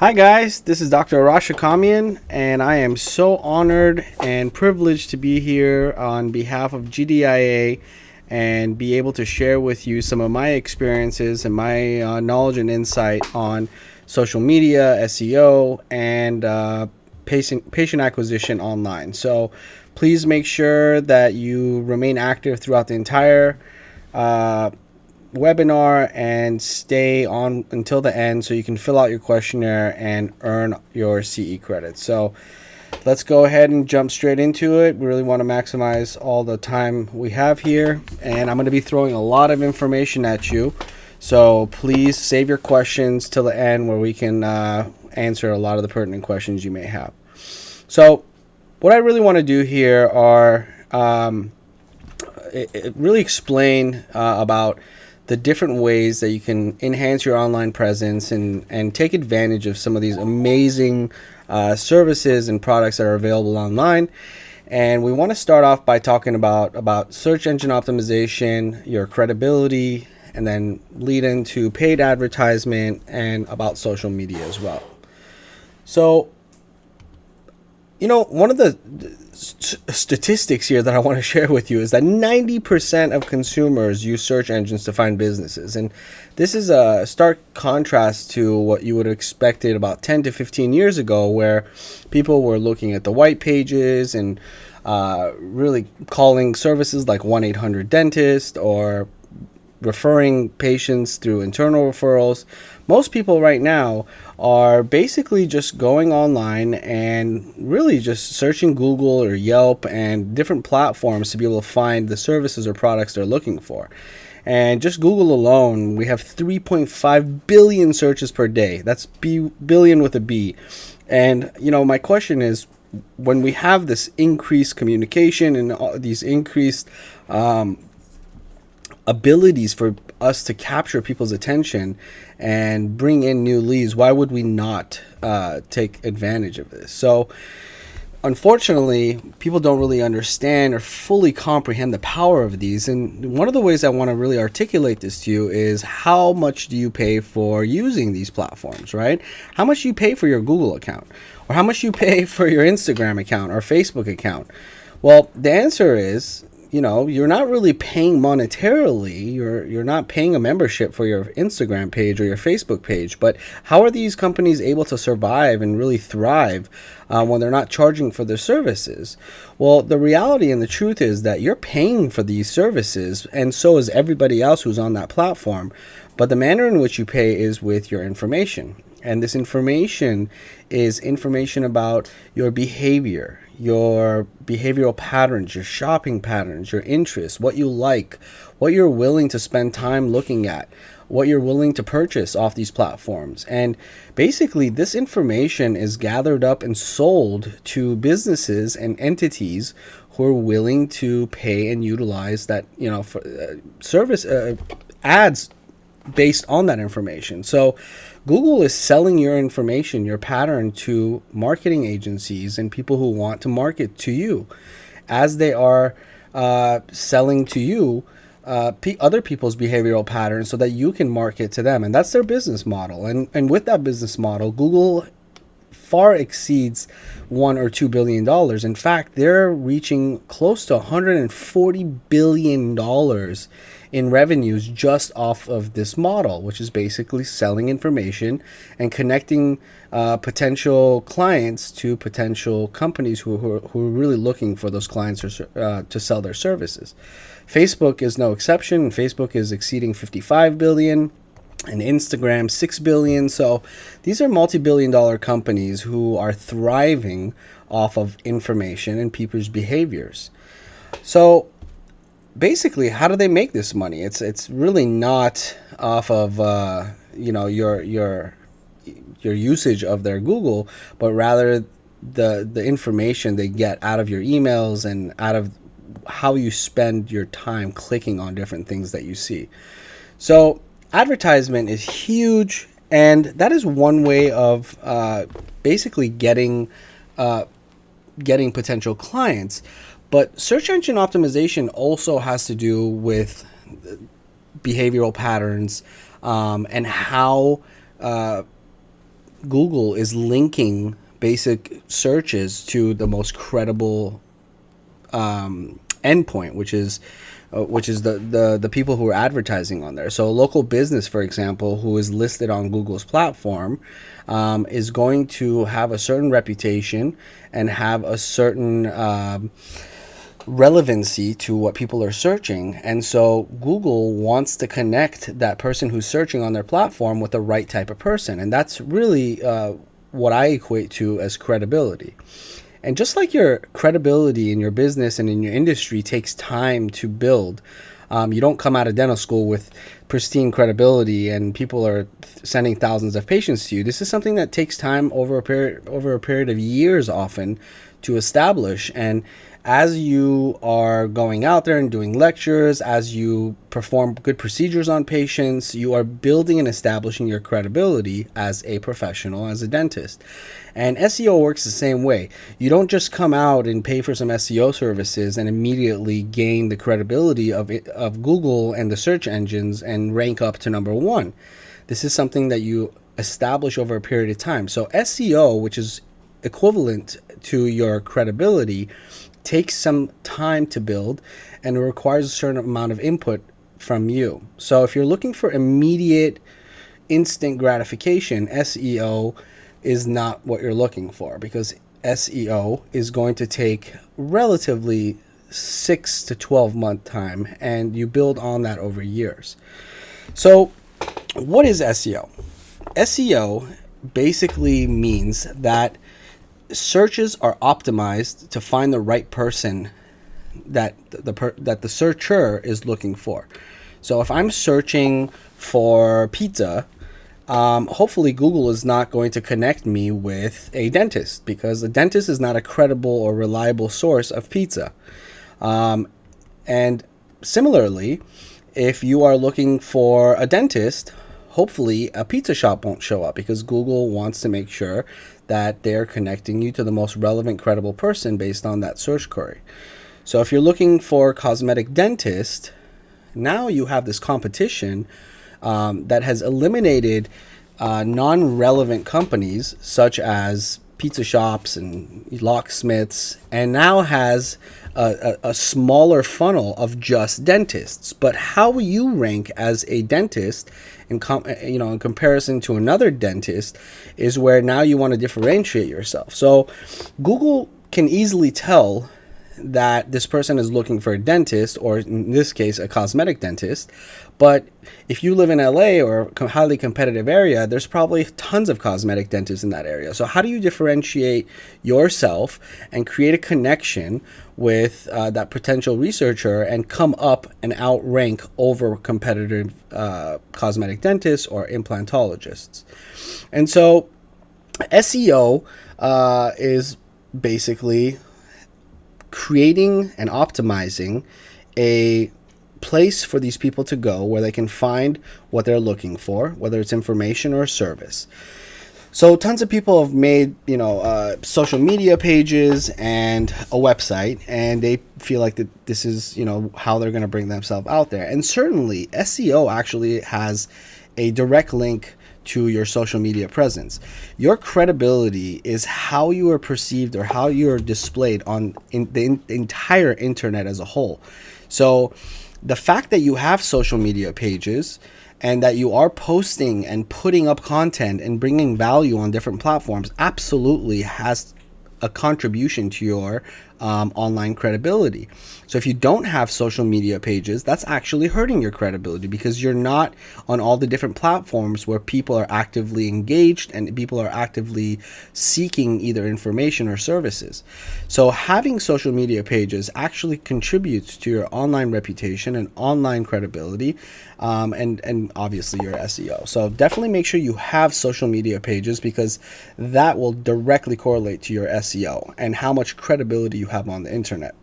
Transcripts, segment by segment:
Hi guys, this is Dr. Arash Hakhamian, and I am so honored and privileged to be here on behalf of GDIA and be able to share with you some of my experiences and my knowledge and insight on social media, SEO, and patient acquisition online. So please make sure that you remain active throughout the entire webinar and stay on until the end so you can fill out your questionnaire and earn your CE credits. So let's go ahead and jump straight into it. We really want to maximize all the time we have here, and I'm going to be throwing a lot of information at you. So please save your questions till the end where we can answer a lot of the pertinent questions you may have. So what I really want to do here are really explain about the different ways that you can enhance your online presence and take advantage of some of these amazing services and products that are available online. And we want to start off by talking about search engine optimization, your credibility, and then lead into paid advertisement and about social media as well. So, one of the statistics here that I want to share with you is that 90% of consumers use search engines to find businesses. And this is a stark contrast to what you would have expected about 10 to 15 years ago, where people were looking at the white pages and really calling services like 1-800-DENTIST or referring patients through internal referrals. Most people right now are basically just going online and really just searching Google or Yelp and different platforms to be able to find the services or products they're looking for. And just Google alone, we have 3.5 billion searches per day. That's billion with a B. And, my question is, when we have this increased communication and these increased abilities for us to capture people's attention and bring in new leads, why would we not take advantage of this? So unfortunately, people don't really understand or fully comprehend the power of these. And one of the ways I want to really articulate this to you is, how much do you pay for using these platforms, right? How much do you pay for your Google account? Or how much do you pay for your Instagram account or Facebook account? Well, the answer is, you're not really paying monetarily. You're not paying a membership for your Instagram page or your Facebook page. But how are these companies able to survive and really thrive when they're not charging for their services? Well, the reality and the truth is that you're paying for these services, and so is everybody else who's on that platform. But the manner in which you pay is with your information. And this information is information about your behavior, your behavioral patterns, your shopping patterns, your interests, what you like, what you're willing to spend time looking at, what you're willing to purchase off these platforms. And basically, this information is gathered up and sold to businesses and entities who are willing to pay and utilize that, for service ads based on that information. So Google is selling your information, your pattern, to marketing agencies and people who want to market to you, as they are selling to you other people's behavioral patterns so that you can market to them. And that's their business model. And with that business model, Google far exceeds $1 or $2 billion. In fact, they're reaching close to $140 billion in revenues just off of this model, which is basically selling information and connecting potential clients to potential companies who are really looking for those clients to sell their services. Facebook is no exception. Facebook is exceeding 55 billion. And Instagram, 6 billion. So these are multi-billion-dollar companies who are thriving off of information and people's behaviors. So basically, how do they make this money? It's really not off of your usage of their Google, but rather the information they get out of your emails and out of how you spend your time clicking on different things that you see. So advertisement is huge, and that is one way of basically getting potential clients. But search engine optimization also has to do with behavioral patterns and how Google is linking basic searches to the most credible endpoint, which is the people who are advertising on there. So a local business, for example, who is listed on Google's platform, is going to have a certain reputation and have a certain relevancy to what people are searching. And so Google wants to connect that person who's searching on their platform with the right type of person. And that's really what I equate to as credibility. And just like your credibility in your business and in your industry takes time to build, you don't come out of dental school with pristine credibility and people are sending thousands of patients to you. This is something that takes time over a period of years often to establish. And as you are going out there and doing lectures, as you perform good procedures on patients, you are building and establishing your credibility as a professional, as a dentist. And SEO works the same way. You don't just come out and pay for some SEO services and immediately gain the credibility of Google and the search engines and rank up to number one. This is something that you establish over a period of time. So SEO, which is equivalent to your credibility, takes some time to build and it requires a certain amount of input from you. So if you're looking for immediate, instant gratification, SEO is not what you're looking for, because SEO is going to take relatively 6 to 12 month time and you build on that over years. So what is SEO? SEO basically means that searches are optimized to find the right person that the searcher is looking for. So if I'm searching for pizza, hopefully Google is not going to connect me with a dentist, because a dentist is not a credible or reliable source of pizza. And similarly, if you are looking for a dentist, hopefully a pizza shop won't show up, because Google wants to make sure that they're connecting you to the most relevant, credible person based on that search query. So if you're looking for a cosmetic dentist, now you have this competition that has eliminated non-relevant companies such as pizza shops and locksmiths, and now has a smaller funnel of just dentists. But how you rank as a dentist in comparison to another dentist is where now you want to differentiate yourself. So Google can easily tell that this person is looking for a dentist, or in this case a cosmetic dentist. But if you live in LA or a highly competitive area, there's probably tons of cosmetic dentists in that area. So how do you differentiate yourself and create a connection with that potential researcher and come up and outrank over competitive cosmetic dentists or implantologists? And so SEO is basically creating and optimizing a place for these people to go where they can find what they're looking for, whether it's information or service. So tons of people have made, social media pages and a website, and they feel like that this is, how they're going to bring themselves out there. And certainly SEO actually has a direct link to your social media presence. Your credibility is how you are perceived or how you are displayed on the entire internet as a whole. So the fact that you have social media pages and that you are posting and putting up content and bringing value on different platforms absolutely has a contribution to your online credibility. So if you don't have social media pages, that's actually hurting your credibility, because you're not on all the different platforms where people are actively engaged and people are actively seeking either information or services. So having social media pages actually contributes to your online reputation and online credibility, and obviously your SEO. So definitely make sure you have social media pages, because that will directly correlate to your SEO and how much credibility you have on the internet.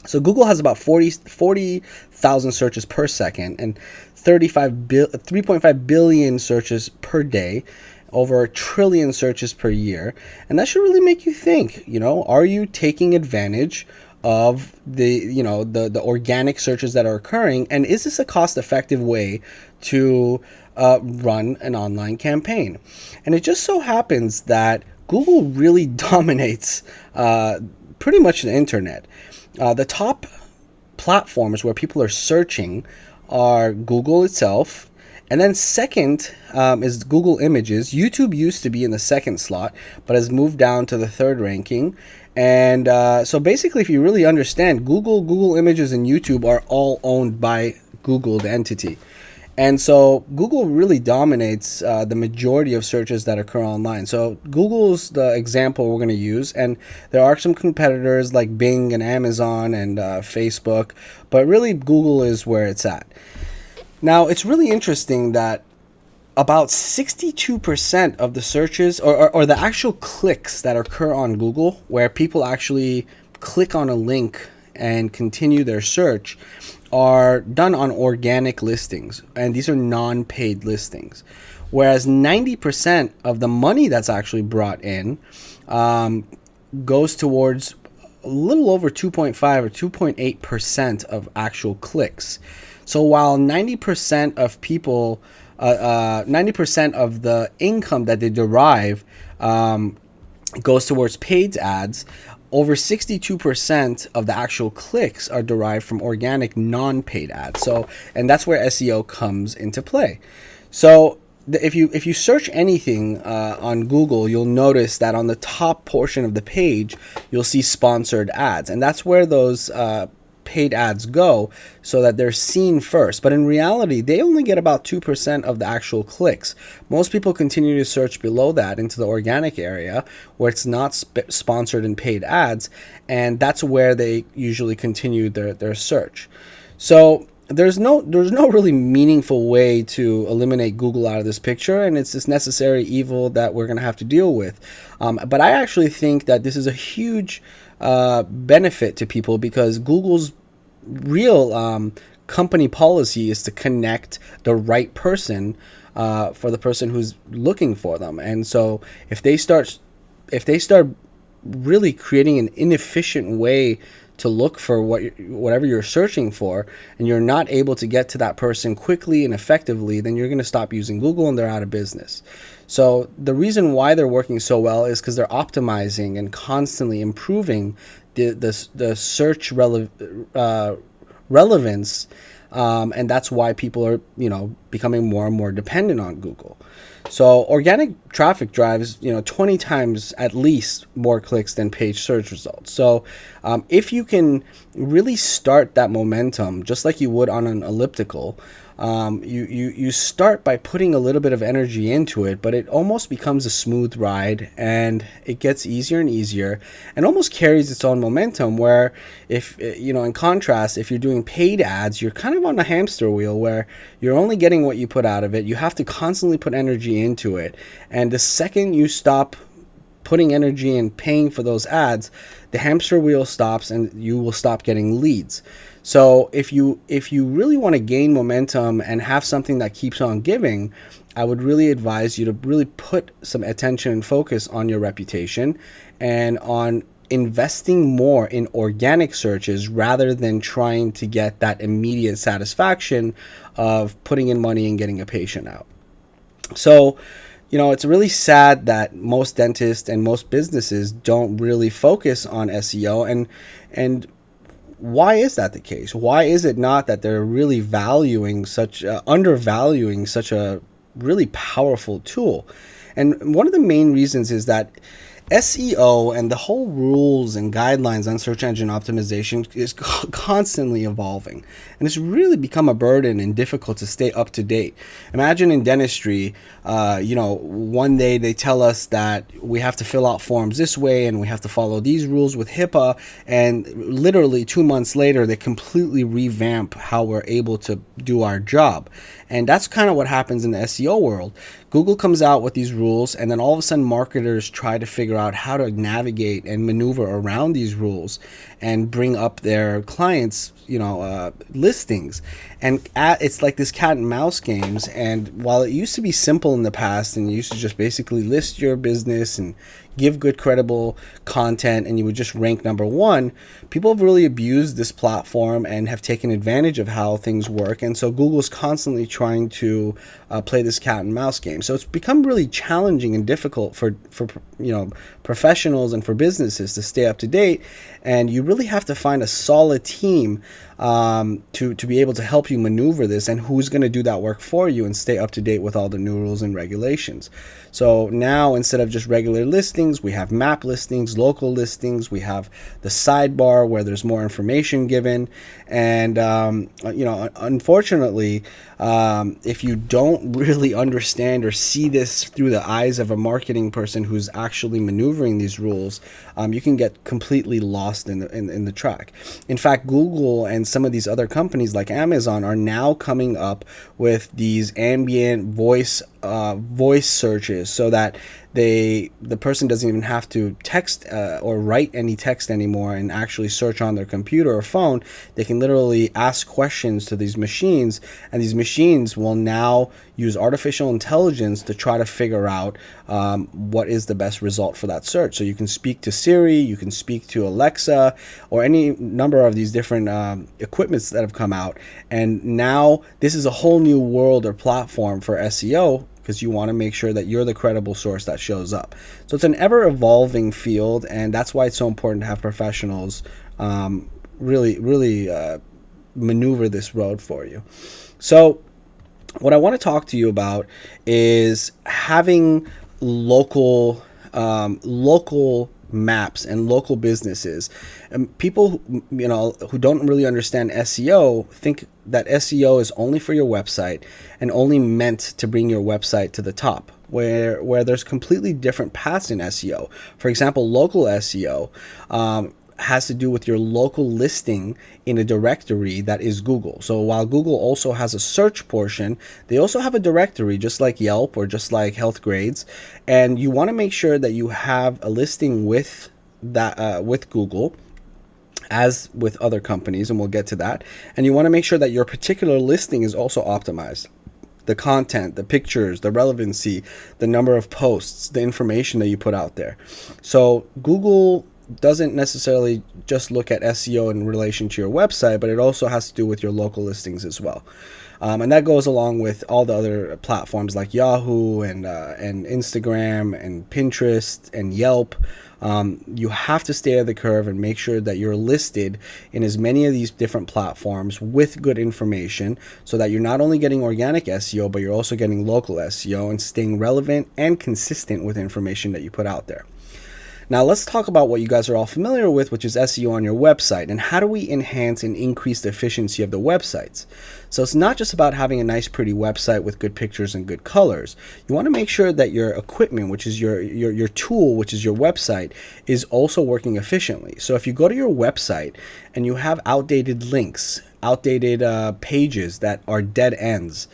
So Google has about 40,000 searches per second and 3.5 billion searches per day, over 1 trillion searches per year. And that should really make you think, are you taking advantage of the organic searches that are occurring? And is this a cost-effective way to run an online campaign. And it just so happens that Google really dominates pretty much the internet. The top platforms where people are searching are Google itself, and then second is Google Images. YouTube used to be in the second slot, but has moved down to the third ranking. And so basically, if you really understand, Google Images, and YouTube are all owned by Google, the entity. And so Google really dominates the majority of searches that occur online. So Google's the example we're going to use. And there are some competitors like Bing and Amazon and Facebook, but really Google is where it's at. Now, it's really interesting that about 62% of the searches or the actual clicks that occur on Google, where people actually click on a link and continue their search, are done on organic listings, and these are non-paid listings. Whereas 90% of the money that's actually brought in goes towards a little over 2.5 or 2.8% of actual clicks. So while 90% of people, 90% of the income that they derive goes towards paid ads, over 62% of the actual clicks are derived from organic non-paid ads. So, and that's where SEO comes into play. So if you search anything on Google, you'll notice that on the top portion of the page, you'll see sponsored ads. And that's where those paid ads go, so that they're seen first. But in reality, they only get about 2% of the actual clicks. Most people continue to search below that into the organic area where it's not sponsored and paid ads, and that's where they usually continue their search. So there's no really meaningful way to eliminate Google out of this picture, and it's this necessary evil that we're going to have to deal with. But I actually think that this is a huge benefit to people, because Google's real company policy is to connect the right person for the person who's looking for them. And so if they start really creating an inefficient way to look for whatever you're searching for, and you're not able to get to that person quickly and effectively, then you're going to stop using Google and they're out of business. So the reason why they're working so well is because they're optimizing and constantly improving the search relevance, and that's why people are becoming more and more dependent on Google. So organic traffic drives 20 times at least more clicks than paid search results. So if you can really start that momentum just like you would on an elliptical, you start by putting a little bit of energy into it, but it almost becomes a smooth ride, and it gets easier and easier and almost carries its own momentum, where if in contrast, if you're doing paid ads, you're kind of on a hamster wheel where you're only getting what you put out of it. You have to constantly put energy into it, and the second you stop putting energy and paying for those ads, the hamster wheel stops and you will stop getting leads. So if you really want to gain momentum and have something that keeps on giving, I would really advise you to really put some attention and focus on your reputation and on investing more in organic searches rather than trying to get that immediate satisfaction of putting in money and getting a patient out. So it's really sad that most dentists and most businesses don't really focus on SEO. And why is that the case? Why is it not that they're really undervaluing such a really powerful tool? And one of the main reasons is that SEO and the whole rules and guidelines on search engine optimization is constantly evolving, and it's really become a burden and difficult to stay up to date. Imagine in dentistry, one day they tell us that we have to fill out forms this way and we have to follow these rules with HIPAA, and literally 2 months later they completely revamp how we're able to do our job. And that's kind of what happens in the SEO world. Google comes out with these rules, and then all of a sudden marketers try to figure out how to navigate and maneuver around these rules and bring up their clients' listings. And it's like this cat and mouse games. And while it used to be simple in the past, and you used to just basically list your business and give good credible content and you would just rank number one, people have really abused this platform and have taken advantage of how things work. And so Google's constantly trying to play this cat and mouse game. So it's become really challenging and difficult for professionals and for businesses to stay up to date. And you really have to find a solid team to be able to help you maneuver this, and who's going to do that work for you and stay up to date with all the new rules and regulations. So now, instead of just regular listings, we have map listings, local listings, we have the sidebar where there's more information given. And unfortunately, if you don't really understand or see this through the eyes of a marketing person who's actually maneuvering these rules, you can get completely lost in the track. In fact, Google and some of these other companies like Amazon are now coming up with these ambient voice searches, so that the person doesn't even have to text or write any text anymore and actually search on their computer or phone. They can literally ask questions to these machines, and these machines will now use artificial intelligence to try to figure out what is the best result for that search. So you can speak to Siri, you can speak to Alexa, or any number of these different equipments that have come out. And now this is a whole new world or platform for SEO, because you want to make sure that you're the credible source that shows up. So it's an ever-evolving field, and that's why it's so important to have professionals really maneuver this road for you. So what I want to talk to you about is having local maps and local businesses. And people who don't really understand SEO think that SEO is only for your website and only meant to bring your website to the top, where there's completely different paths in SEO. For example, local SEO has to do with your local listing in a directory that is Google. So while Google also has a search portion, they also have a directory, just like Yelp or just like Health Grades. And you want to make sure that you have a listing with that with Google, as with other companies, and we'll get to that. And you want to make sure that your particular listing is also optimized. The content, the pictures, the relevancy, the number of posts, the information that you put out there. So Google doesn't necessarily just look at SEO in relation to your website, but it also has to do with your local listings as well. And that goes along with all the other platforms like Yahoo and Instagram and Pinterest and Yelp. You have to stay at the curve and make sure that you're listed in as many of these different platforms with good information, so that you're not only getting organic SEO, but you're also getting local SEO and staying relevant and consistent with information that you put out there. Now let's talk about what you guys are all familiar with, which is SEO on your website, and how do we enhance and increase the efficiency of the websites. So it's not just about having a nice pretty website with good pictures and good colors. You want to make sure that your equipment, which is your tool, which is your website, is also working efficiently. So if you go to your website and you have outdated links, outdated pages that are dead ends,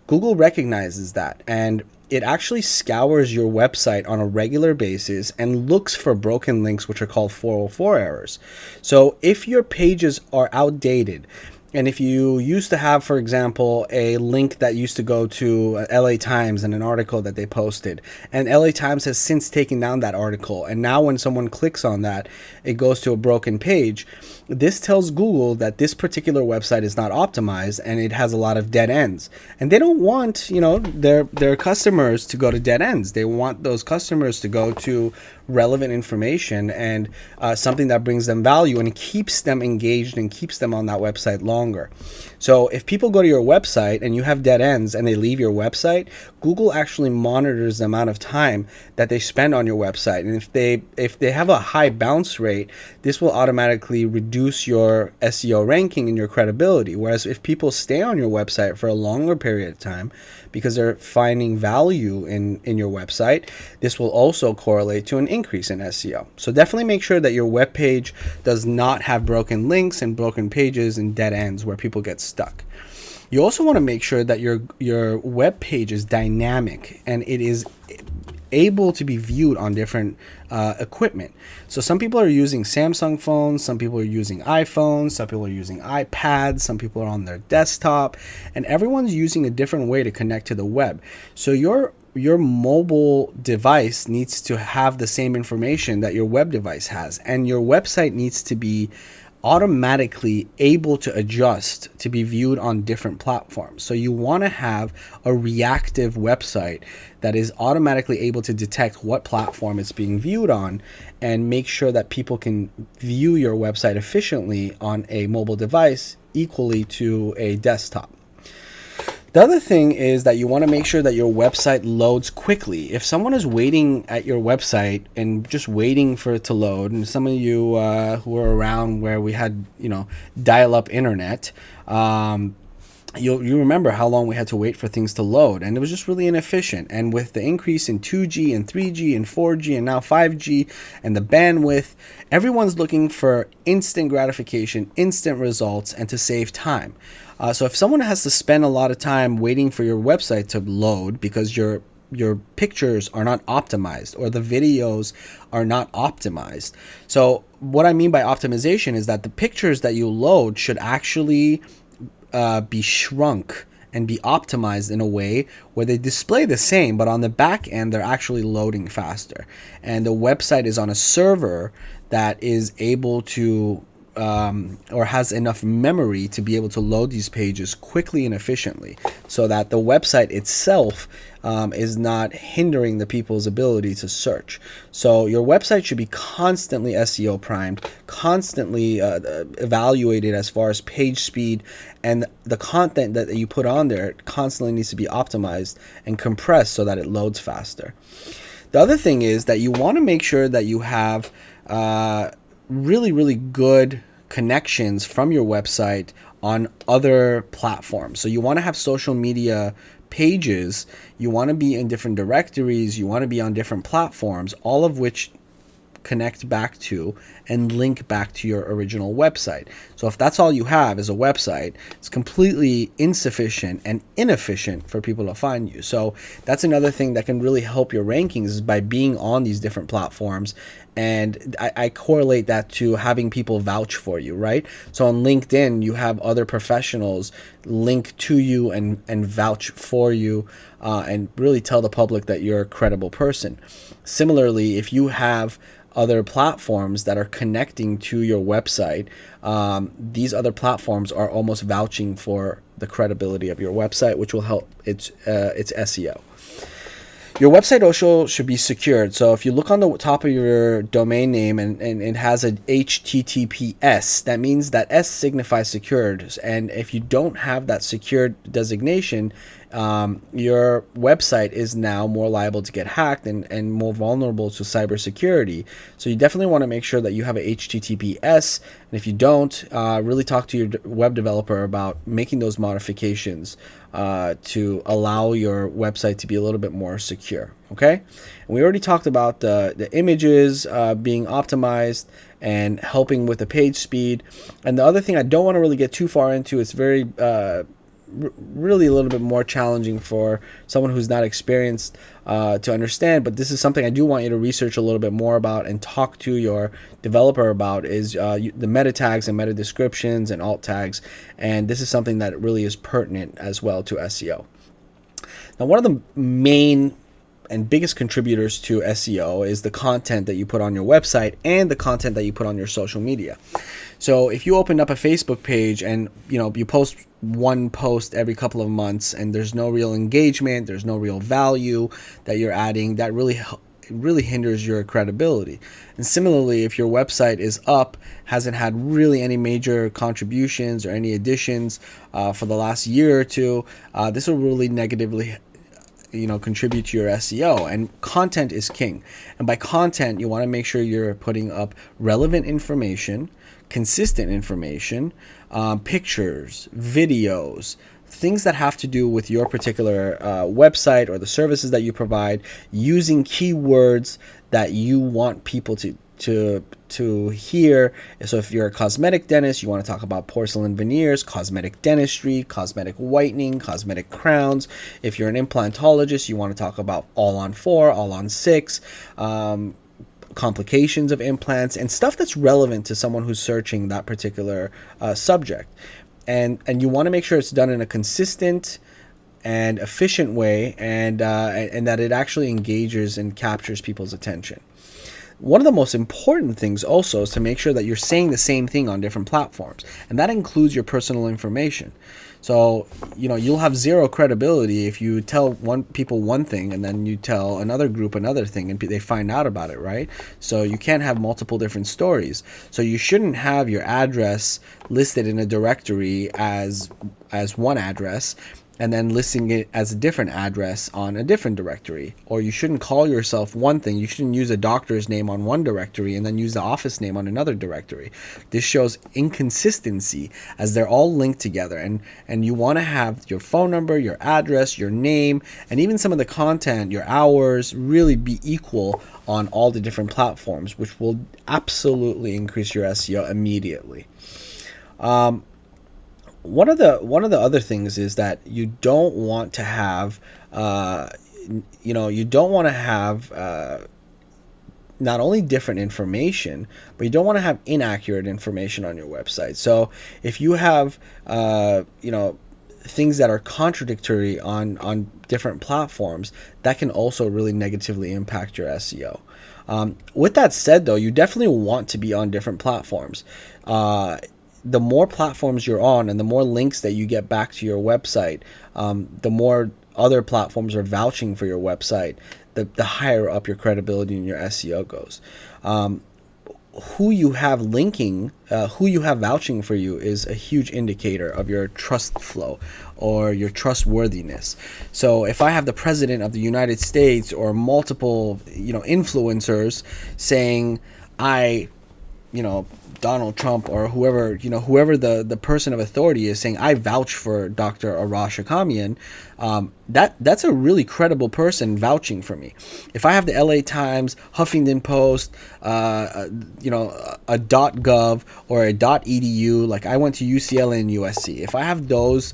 Google recognizes that, and it actually scours your website on a regular basis and looks for broken links, which are called 404 errors. So if your pages are outdated, and if you used to have, for example, a link that used to go to LA Times and an article that they posted, and LA Times has since taken down that article, and now when someone clicks on that, it goes to a broken page, this tells Google that this particular website is not optimized and it has a lot of dead ends. And they don't want, their customers to go to dead ends. They want those customers to go to relevant information and something that brings them value and keeps them engaged and keeps them on that website longer. So if people go to your website and you have dead ends and they leave your website, Google actually monitors the amount of time that they spend on your website. And if they have a high bounce rate, this will automatically reduce your SEO ranking and your credibility. Whereas if people stay on your website for a longer period of time because they're finding value in your website, this will also correlate to an increase in SEO. So definitely make sure that your web page does not have broken links and broken pages and dead ends where people get stuck. You also want to make sure that your web page is dynamic and it is able to be viewed on different equipment. So some people are using Samsung phones, some people are using iPhones, some people are using iPads, some people are on their desktop, and everyone's using a different way to connect to the web. So your your mobile device needs to have the same information that your web device has, and your website needs to be automatically able to adjust to be viewed on different platforms. So you want to have a reactive website that is automatically able to detect what platform it's being viewed on and make sure that people can view your website efficiently on a mobile device equally to a desktop. The other thing is that you want to make sure that your website loads quickly. If someone is waiting at your website and just waiting for it to load, and some of you who were around where we had, dial-up internet, you remember how long we had to wait for things to load, and it was just really inefficient. And with the increase in 2G and 3G and 4G and now 5G and the bandwidth, everyone's looking for instant gratification, instant results, and to save time. So if someone has to spend a lot of time waiting for your website to load because your pictures are not optimized or the videos are not optimized. So what I mean by optimization is that the pictures that you load should actually be shrunk and be optimized in a way where they display the same, but on the back end they're actually loading faster. And the website is on a server that is able to or has enough memory to be able to load these pages quickly and efficiently, so that the website itself is not hindering the people's ability to search. So your website should be constantly SEO primed, constantly evaluated as far as page speed, and the content that you put on there constantly needs to be optimized and compressed so that it loads faster. The other thing is that you want to make sure that you have really, really good connections from your website on other platforms. So you want to have social media pages, you want to be in different directories, you want to be on different platforms, all of which connect back to and link back to your original website. So if that's all you have is a website, it's completely insufficient and inefficient for people to find you. So that's another thing that can really help your rankings, is by being on these different platforms. And I correlate that to having people vouch for you, right? So on LinkedIn, you have other professionals link to you and vouch for you and really tell the public that you're a credible person. Similarly, if you have other platforms that are connecting to your website, these other platforms are almost vouching for the credibility of your website, which will help its SEO. Your website also should be secured. So if you look on the top of your domain name and it has an HTTPS, that means that S signifies secured. And if you don't have that secured designation, your website is now more liable to get hacked and more vulnerable to cybersecurity. So you definitely want to make sure that you have a HTTPS. And if you don't, really talk to your web developer about making those modifications to allow your website to be a little bit more secure. Okay, and we already talked about the images being optimized and helping with the page speed. And the other thing I don't want to really get too far into, it's very really a little bit more challenging for someone who's not experienced to understand, but this is something I do want you to research a little bit more about and talk to your developer about, is the meta tags and meta descriptions and alt tags. And this is something that really is pertinent as well to SEO. Now, one of the main and biggest contributors to SEO is the content that you put on your website and the content that you put on your social media. So if you open up a Facebook page and you post one post every couple of months and there's no real engagement, there's no real value that you're adding, that really hinders your credibility. And similarly, if your website is up, hasn't had really any major contributions or any additions for the last year or two, this will really negatively contribute to your SEO. And content is king. And by content, you want to make sure you're putting up relevant information, consistent information, pictures, videos, things that have to do with your particular website or the services that you provide, using keywords that you want people to hear. So if you're a cosmetic dentist, you want to talk about porcelain veneers, cosmetic dentistry, cosmetic whitening, cosmetic crowns. If you're an implantologist, you want to talk about all on 4, all on 6, complications of implants, and stuff that's relevant to someone who's searching that particular subject. And you want to make sure it's done in a consistent and efficient way, and that it actually engages and captures people's attention. One of the most important things also is to make sure that you're saying the same thing on different platforms, and that includes your personal information. So, you'll have zero credibility if you tell people one thing and then you tell another group another thing and they find out about it, right? So you can't have multiple different stories. So you shouldn't have your address listed in a directory as one address and then listing it as a different address on a different directory. Or you shouldn't call yourself one thing. You shouldn't use a doctor's name on one directory and then use the office name on another directory. This shows inconsistency as they're all linked together. And you want to have your phone number, your address, your name, and even some of the content, your hours, really be equal on all the different platforms, which will absolutely increase your SEO immediately. One of the other things is that you don't want to have, not only different information, but you don't want to have inaccurate information on your website. So if you have, things that are contradictory on different platforms, that can also really negatively impact your SEO. With that said, though, you definitely want to be on different platforms. The more platforms you're on and the more links that you get back to your website, the more other platforms are vouching for your website, the higher up your credibility in your SEO goes. Who you have vouching for you is a huge indicator of your trust flow or your trustworthiness. So if I have the president of the United States or multiple, influencers saying Donald Trump or whoever the person of authority is saying, I vouch for Dr. Arash Hakhamian, that's a really credible person vouching for me. If I have the LA Times, Huffington Post, a .gov or a .edu, like I went to UCLA and USC, if I have those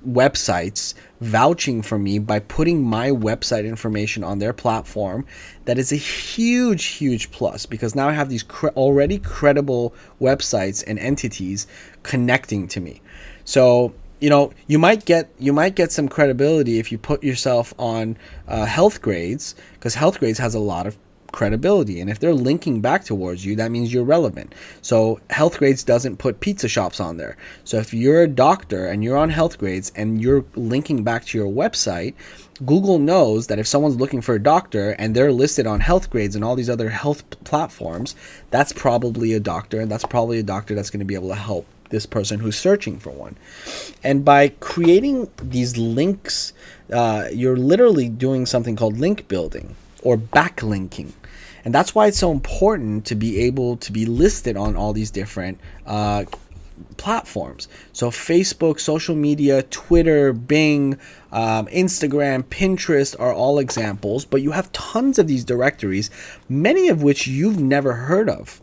websites vouching for me by putting my website information on their platform, that is a huge plus, because now I have these already credible websites and entities connecting to me. So you might get some credibility if you put yourself on Health Grades, because Health Grades has a lot of credibility, and if they're linking back towards you, that means you're relevant. So Health Grades doesn't put pizza shops on there. So if you're a doctor and you're on Health Grades and you're linking back to your website, Google knows that if someone's looking for a doctor and they're listed on Health Grades and all these other health platforms, that's probably a doctor, and that's probably a doctor that's going to be able to help this person who's searching for one. And by creating these links, you're literally doing something called link building or backlinking. And that's why it's so important to be able to be listed on all these different platforms. So Facebook, social media, Twitter, Bing, Instagram, Pinterest are all examples, but you have tons of these directories, many of which you've never heard of,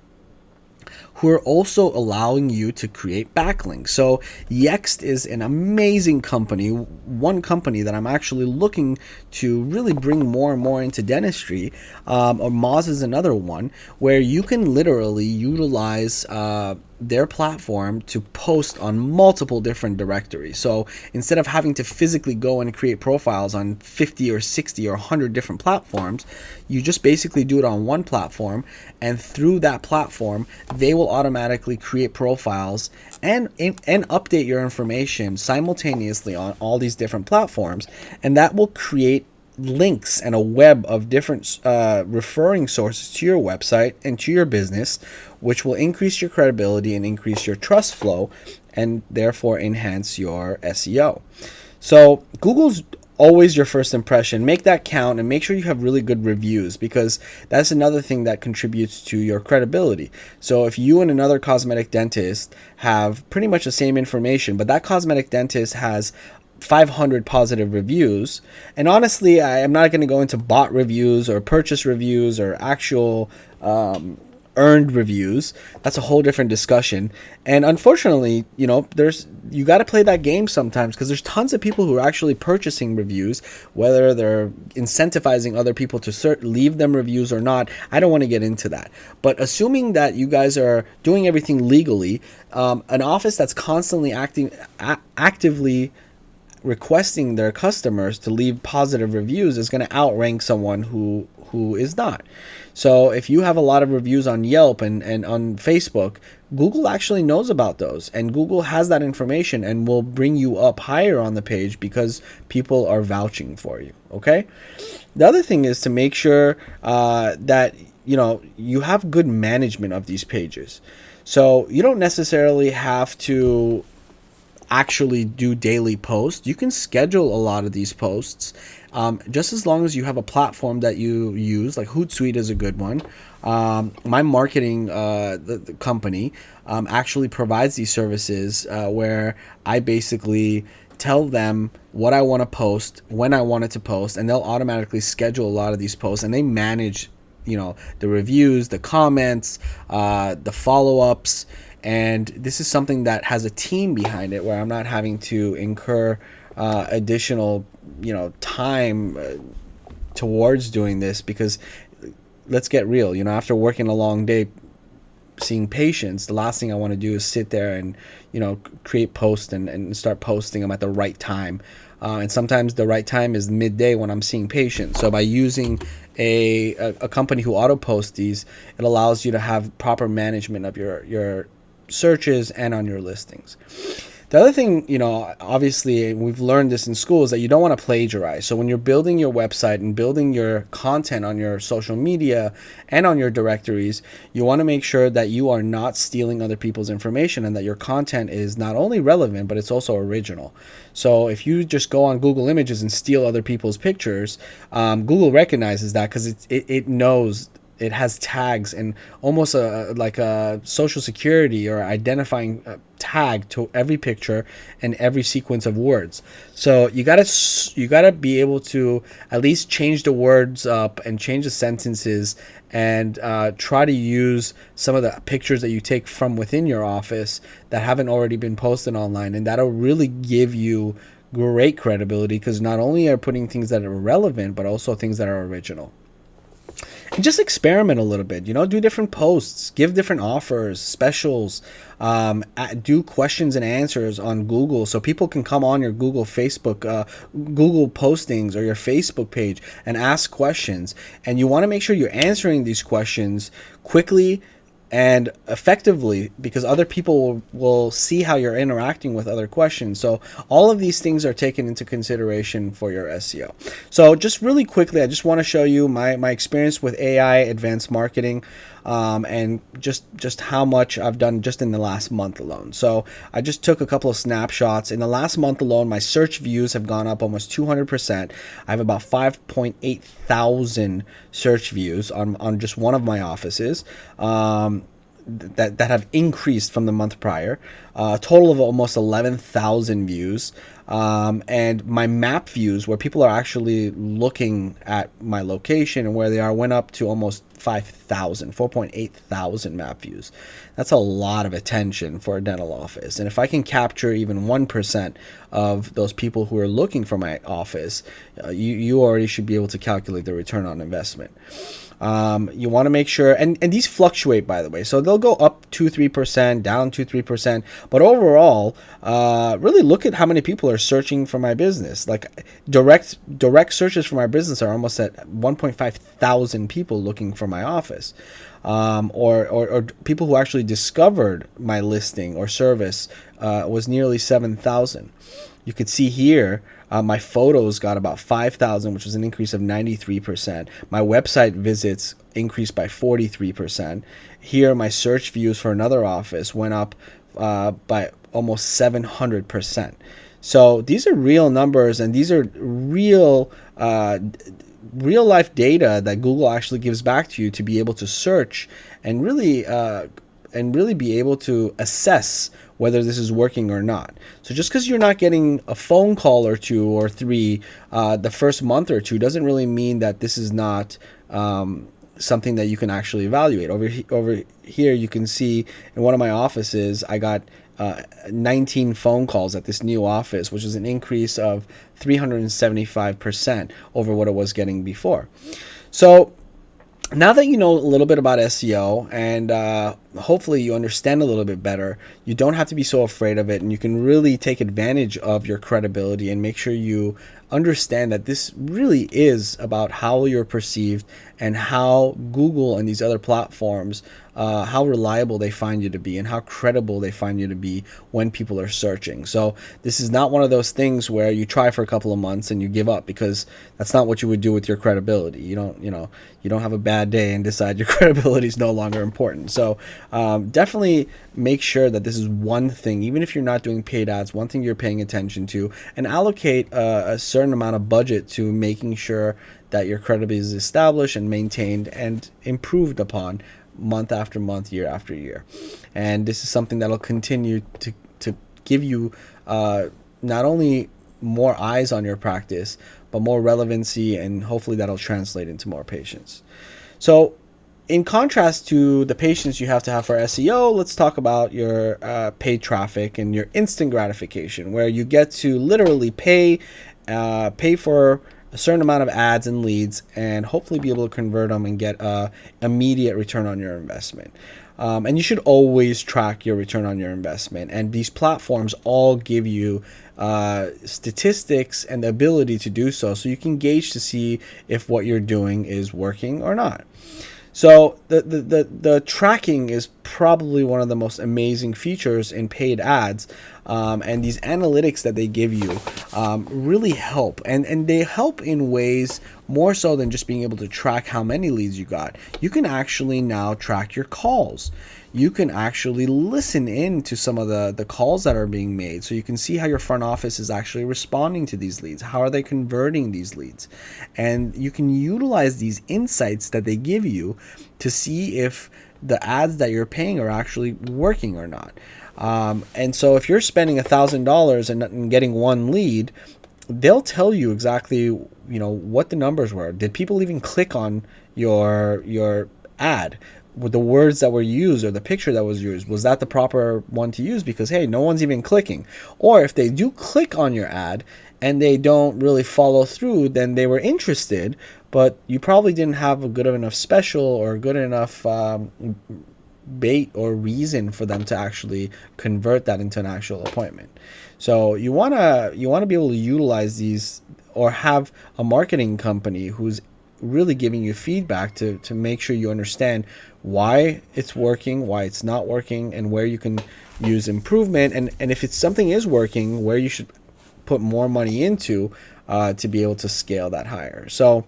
who are also allowing you to create backlinks. So Yext is an amazing company, one company that I'm actually looking to really bring more and more into dentistry, or Moz is another one, where you can literally utilize their platform to post on multiple different directories. So instead of having to physically go and create profiles on 50 or 60 or 100 different platforms, you just basically do it on one platform, and through that platform they will automatically create profiles and update your information simultaneously on all these different platforms, and that will create links and a web of different referring sources to your website and to your business, which will increase your credibility and increase your trust flow, and therefore enhance your SEO. So Google's always your first impression. Make that count, and make sure you have really good reviews, because that's another thing that contributes to your credibility. So if you and another cosmetic dentist have pretty much the same information, but that cosmetic dentist has 500 positive reviews, and honestly, I'm not going to go into bot reviews or purchase reviews or actual earned reviews. That's a whole different discussion. And unfortunately, you got to play that game sometimes, because there's tons of people who are actually purchasing reviews, whether they're incentivizing other people to leave them reviews or not. I don't want to get into that. But assuming that you guys are doing everything legally, an office that's constantly actively requesting their customers to leave positive reviews is going to outrank someone who is not. So if you have a lot of reviews on Yelp and on Facebook, Google actually knows about those, and Google has that information and will bring you up higher on the page because people are vouching for you. Okay. The other thing is to make sure that you have good management of these pages. So you don't necessarily have to actually do daily posts. You can schedule a lot of these posts, just as long as you have a platform that you use. Like Hootsuite is a good one. My marketing the company actually provides these services where I basically tell them what I want to post, when I want it to post, and they'll automatically schedule a lot of these posts, and they manage the reviews, the comments, the follow-ups. And this is something that has a team behind it, where I'm not having to incur additional, time towards doing this. Because let's get real, after working a long day, seeing patients, the last thing I want to do is sit there and, create posts and start posting them at the right time. And sometimes the right time is midday when I'm seeing patients. So by using a company who auto posts these, it allows you to have proper management of your searches and on your listings. The other thing, obviously we've learned this in school, is that you don't want to plagiarize. So when you're building your website and building your content on your social media and on your directories, you want to make sure that you are not stealing other people's information, and that your content is not only relevant, but it's also original. So if you just go on Google Images and steal other people's pictures, Google recognizes that, because it knows. It has tags and almost like a social security or identifying tag to every picture and every sequence of words. So you gotta be able to at least change the words up and change the sentences, and try to use some of the pictures that you take from within your office that haven't already been posted online, and that'll really give you great credibility, because not only are putting things that are relevant, but also things that are original. And just experiment a little bit, do different posts, give different offers, specials, do questions and answers on Google, so people can come on your Google postings or your Facebook page and ask questions. And you want to make sure you're answering these questions quickly and effectively, because other people will see how you're interacting with other questions. So all of these things are taken into consideration for your SEO. So just really quickly, I just want to show you my experience with AI advanced marketing, and just how much I've done just in the last month alone. So I just took a couple of snapshots. In the last month alone, my search views have gone up almost 200%. I have about 5.8 thousand search views on just one of my offices. That have increased from the month prior, a total of almost 11,000 views, and my map views, where people are actually looking at my location and where they are, went up to almost 4.8 thousand map views. That's a lot of attention for a dental office, and if I can capture even 1% of those people who are looking for my office, you already should be able to calculate the return on investment. You want to make sure, and these fluctuate, by the way, so they'll go up 2-3%, down 2-3%, but overall, really look at how many people are searching for my business. Like direct searches for my business are almost at 1.5 thousand people looking for my office, or people who actually discovered my listing or service was nearly 7,000. You could see here, my photos got about 5,000, which was an increase of 93%. My website visits increased by 43%. Here, my search views for another office went up by almost 700%. So these are real numbers, and these are real life data that Google actually gives back to you to be able to search and really be able to assess whether this is working or not. So just because you're not getting a phone call or two or three the first month or two doesn't really mean that this is not something that you can actually evaluate. Over here, you can see in one of my offices, I got 19 phone calls at this new office, which is an increase of 375% over what it was getting before. So now that you know a little bit about SEO and hopefully you understand a little bit better, you don't have to be so afraid of it, and you can really take advantage of your credibility and make sure you understand that this really is about how you're perceived and how Google and these other platforms, how reliable they find you to be and how credible they find you to be when people are searching. So this is not one of those things where you try for a couple of months and you give up, because that's not what you would do with your credibility. You don't have a bad day and decide your credibility is no longer important. So definitely make sure that this is one thing, even if you're not doing paid ads, one thing you're paying attention to, and allocate a certain amount of budget to making sure that your credibility is established and maintained and improved upon month after month, year after year. And this is something that'll continue to give you not only more eyes on your practice, but more relevancy, and hopefully that'll translate into more patients. So in contrast to the patients you have to have for SEO, let's talk about your paid traffic and your instant gratification, where you get to literally pay for a certain amount of ads and leads and hopefully be able to convert them and get immediate return on your investment. And you should always track your return on your investment. And these platforms all give you statistics and the ability to do so you can gauge to see if what you're doing is working or not. So the tracking is probably one of the most amazing features in paid ads, and these analytics that they give you really help, and they help in ways more so than just being able to track how many leads you got. You can actually now track your calls. You can actually listen in to some of the calls that are being made, so you can see how your front office is actually responding to these leads. How are they converting these leads? And you can utilize these insights that they give you to see if the ads that you're paying are actually working or not. And so if you're spending $1,000 and getting one lead, they'll tell you exactly what the numbers were. Did people even click on your ad? With the words that were used or the picture that was used, was that the proper one to use? Because hey, no one's even clicking. Or if they do click on your ad and they don't really follow through, then they were interested, but you probably didn't have a good enough special or good enough bait or reason for them to actually convert that into an actual appointment. So you wanna be able to utilize these, or have a marketing company who's really giving you feedback to make sure you understand why it's working, why it's not working, and where you can use improvement, and if it's something is working, where you should put more money into to be able to scale that higher. So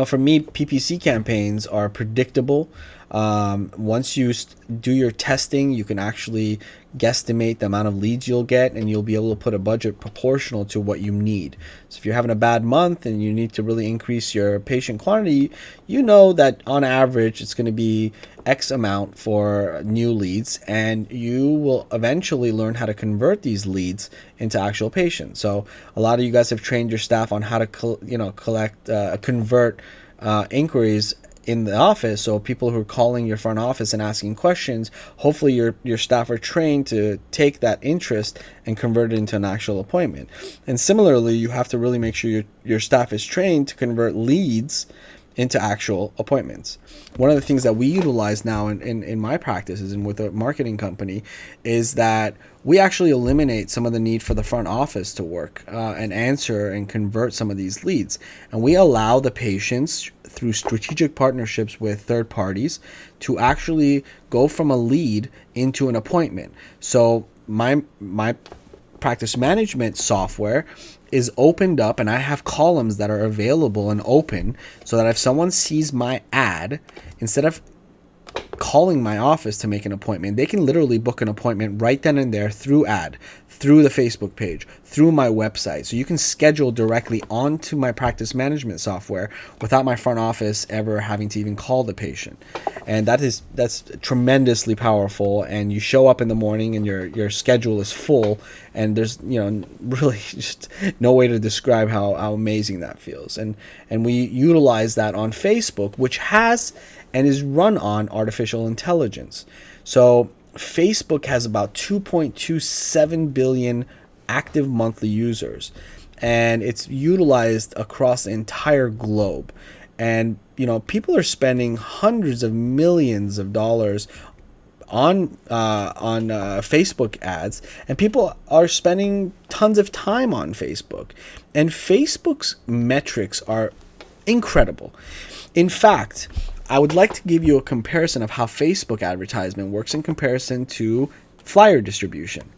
for me, PPC campaigns are predictable. Once you do your testing, you can actually guesstimate the amount of leads you'll get, and you'll be able to put a budget proportional to what you need. So if you're having a bad month and you need to really increase your patient quantity, you know that on average it's going to be X amount for new leads, and you will eventually learn how to convert these leads into actual patients. So a lot of you guys have trained your staff on how to convert inquiries in the office. So people who are calling your front office and asking questions, hopefully your staff are trained to take that interest and convert it into an actual appointment. And similarly, you have to really make sure your staff is trained to convert leads into actual appointments. One of the things that we utilize now in my practices and with a marketing company is that we actually eliminate some of the need for the front office to work and answer and convert some of these leads. And we allow the patients, through strategic partnerships with third parties, to actually go from a lead into an appointment. So my practice management software is opened up, and I have columns that are available and open, so that if someone sees my ad, instead of calling my office to make an appointment, they can literally book an appointment right then and there through ad, through the Facebook page, through my website. So you can schedule directly onto my practice management software without my front office ever having to even call the patient. And that's tremendously powerful. And you show up in the morning and your schedule is full, and there's really just no way to describe how amazing that feels. And we utilize that on Facebook, which has and is run on artificial intelligence. So Facebook has about 2.27 billion active monthly users, and it's utilized across the entire globe. And people are spending hundreds of millions of dollars on Facebook ads, and people are spending tons of time on Facebook, and Facebook's metrics are incredible. In fact, I would like to give you a comparison of how Facebook advertisement works in comparison to flyer distribution.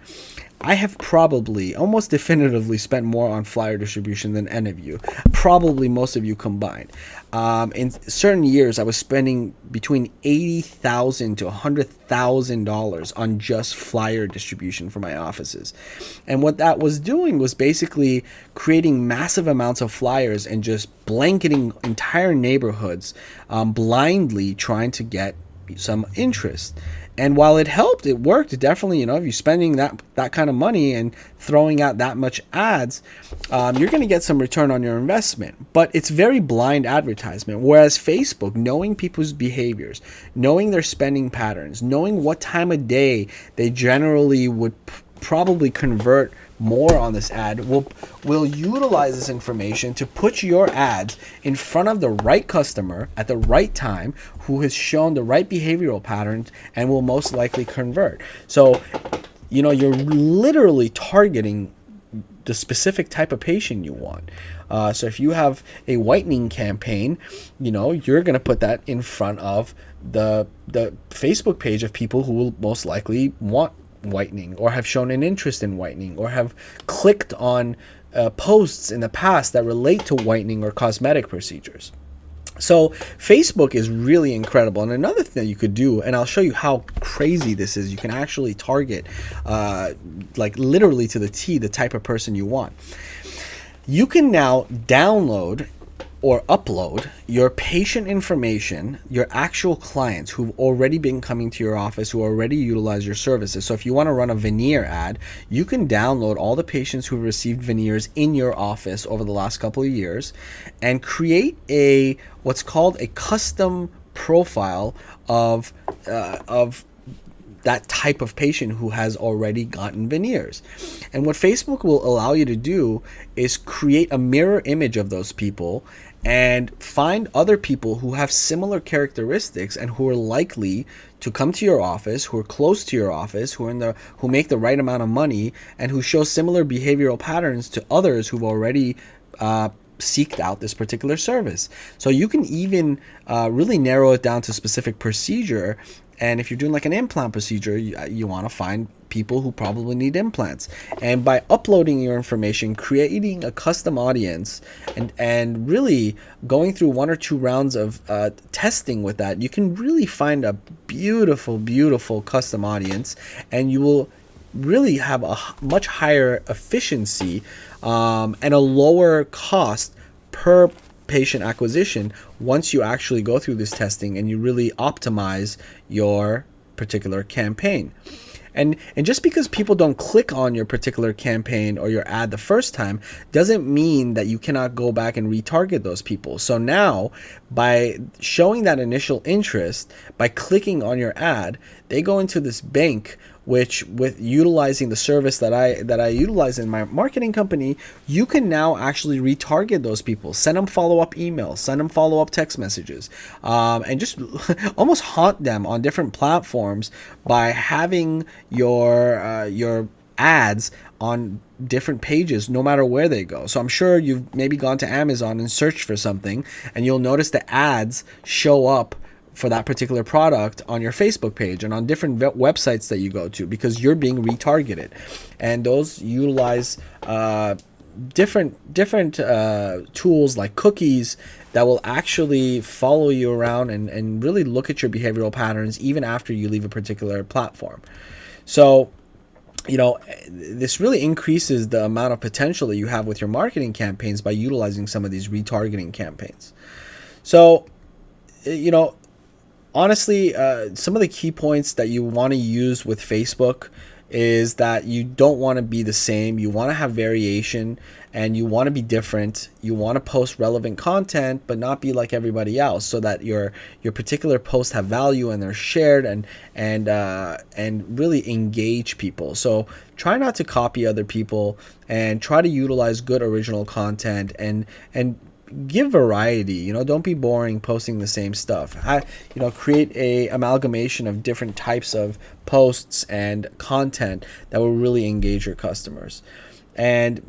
I have probably almost definitively spent more on flyer distribution than any of you, probably most of you combined. In certain years, I was spending between $80,000 to $100,000 on just flyer distribution for my offices. And what that was doing was basically creating massive amounts of flyers and just blanketing entire neighborhoods, blindly trying to get some interest. And while it helped, it worked. Definitely, if you're spending that kind of money and throwing out that much ads, you're going to get some return on your investment. But it's very blind advertisement. Whereas Facebook, knowing people's behaviors, knowing their spending patterns, knowing what time of day they generally would probably convert more on this ad, will utilize this information to put your ads in front of the right customer at the right time, who has shown the right behavioral patterns and will most likely convert. So, you're literally targeting the specific type of patient you want. So if you have a whitening campaign, you're going to put that in front of the Facebook page of people who will most likely want whitening, or have shown an interest in whitening, or have clicked on posts in the past that relate to whitening or cosmetic procedures. So Facebook is really incredible. And another thing that you could do, and I'll show you how crazy this is, you can actually target like literally to the T the type of person you want. You can now download or upload your patient information, your actual clients who've already been coming to your office, who already utilize your services. So if you want to run a veneer ad, you can download all the patients who received veneers in your office over the last couple of years and create what's called a custom profile of that type of patient who has already gotten veneers. And what Facebook will allow you to do is create a mirror image of those people and find other people who have similar characteristics and who are likely to come to your office, who are close to your office, who make the right amount of money, and who show similar behavioral patterns to others who've already seeked out this particular service. So you can even really narrow it down to specific procedure. And if you're doing like an implant procedure, you want to find people who probably need implants. And by uploading your information, creating a custom audience, and really going through 1 or 2 rounds of testing with that, you can really find a beautiful, beautiful custom audience, and you will really have a much higher efficiency and a lower cost per patient acquisition once you actually go through this testing and you really optimize your particular campaign. And just because people don't click on your particular campaign or your ad the first time doesn't mean that you cannot go back and retarget those people. So now, by showing that initial interest, by clicking on your ad, they go into this bank, which, with utilizing the service that I utilize in my marketing company, you can now actually retarget those people, send them follow-up emails, send them follow-up text messages, and just almost haunt them on different platforms by having your ads on different pages no matter where they go. So I'm sure you've maybe gone to Amazon and searched for something, and you'll notice the ads show up for that particular product on your Facebook page and on different websites that you go to, because you're being retargeted. And those utilize different tools like cookies that will actually follow you around and really look at your behavioral patterns even after you leave a particular platform. So, this really increases the amount of potential that you have with your marketing campaigns by utilizing some of these retargeting campaigns. So, honestly, some of the key points that you want to use with Facebook is that you don't want to be the same. You want to have variation, and you want to be different. You want to post relevant content, but not be like everybody else, so that your particular posts have value and they're shared and really engage people. So try not to copy other people, and try to utilize good original content, and give variety. Don't be boring posting the same stuff. Create a amalgamation of different types of posts and content that will really engage your customers. And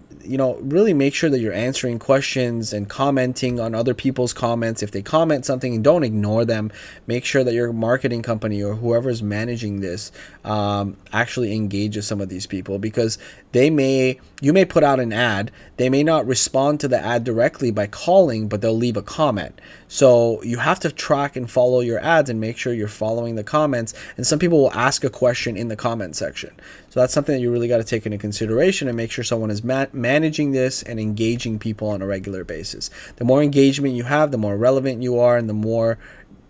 really make sure that you're answering questions and commenting on other people's comments. If they comment something, and don't ignore them. Make sure that your marketing company or whoever's managing this actually engages some of these people, because you may put out an ad. They may not respond to the ad directly by calling, but they'll leave a comment. So you have to track and follow your ads and make sure you're following the comments. And some people will ask a question in the comment section. So that's something that you really got to take into consideration and make sure someone is managing this and engaging people on a regular basis. The more engagement you have, the more relevant you are, and the more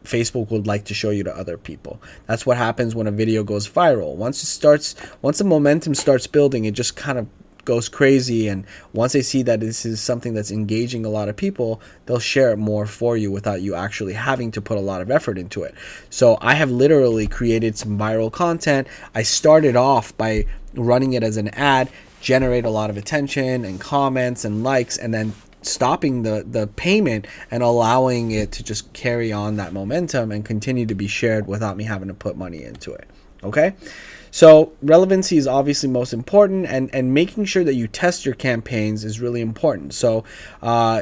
Facebook would like to show you to other people. That's what happens when a video goes viral. Once the momentum starts building, it just kind of goes crazy, and once they see that this is something that's engaging a lot of people, they'll share it more for you without you actually having to put a lot of effort into it. So I have literally created some viral content. I started off by running it as an ad, generate a lot of attention and comments and likes, and then stopping the payment and allowing it to just carry on that momentum and continue to be shared without me having to put money into it. Okay? So relevancy is obviously most important, and making sure that you test your campaigns is really important. So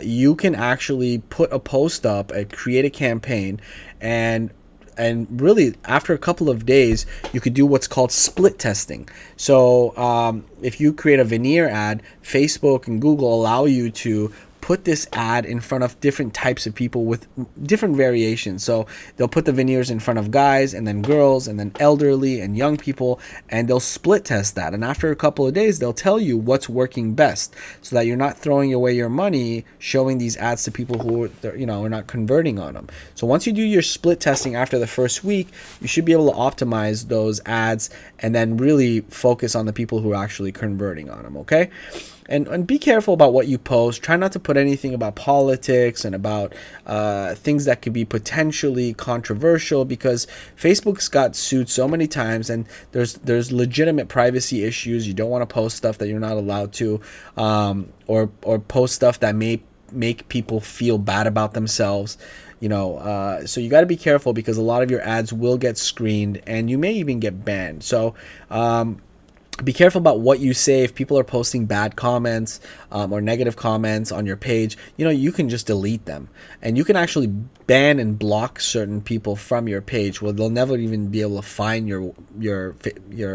you can actually put a post up and create a campaign, and really after a couple of days you could do what's called split testing. So if you create a veneer ad, Facebook and Google allow you to put this ad in front of different types of people with different variations. So they'll put the veneers in front of guys, and then girls, and then elderly and young people, and they'll split test that. And after a couple of days, they'll tell you what's working best, so that you're not throwing away your money showing these ads to people who are not converting on them. So once you do your split testing after the first week, you should be able to optimize those ads and then really focus on the people who are actually converting on them. Okay? And be careful about what you post. Try not to put anything about politics and about things that could be potentially controversial, because Facebook's got sued so many times, and there's legitimate privacy issues. You don't want to post stuff that you're not allowed to, or post stuff that may make people feel bad about themselves. So you got to be careful, because a lot of your ads will get screened and you may even get banned. So be careful about what you say. If people are posting bad comments or negative comments on your page, you can just delete them, and you can actually ban and block certain people from your page. Well, they'll never even be able to find your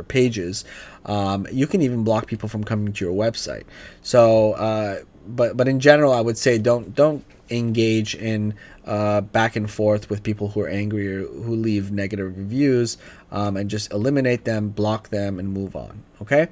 pages. You can even block people from coming to your website. So, but in general, I would say don't engage in back and forth with people who are angry or who leave negative reviews, and just eliminate them, block them, and move on. Okay?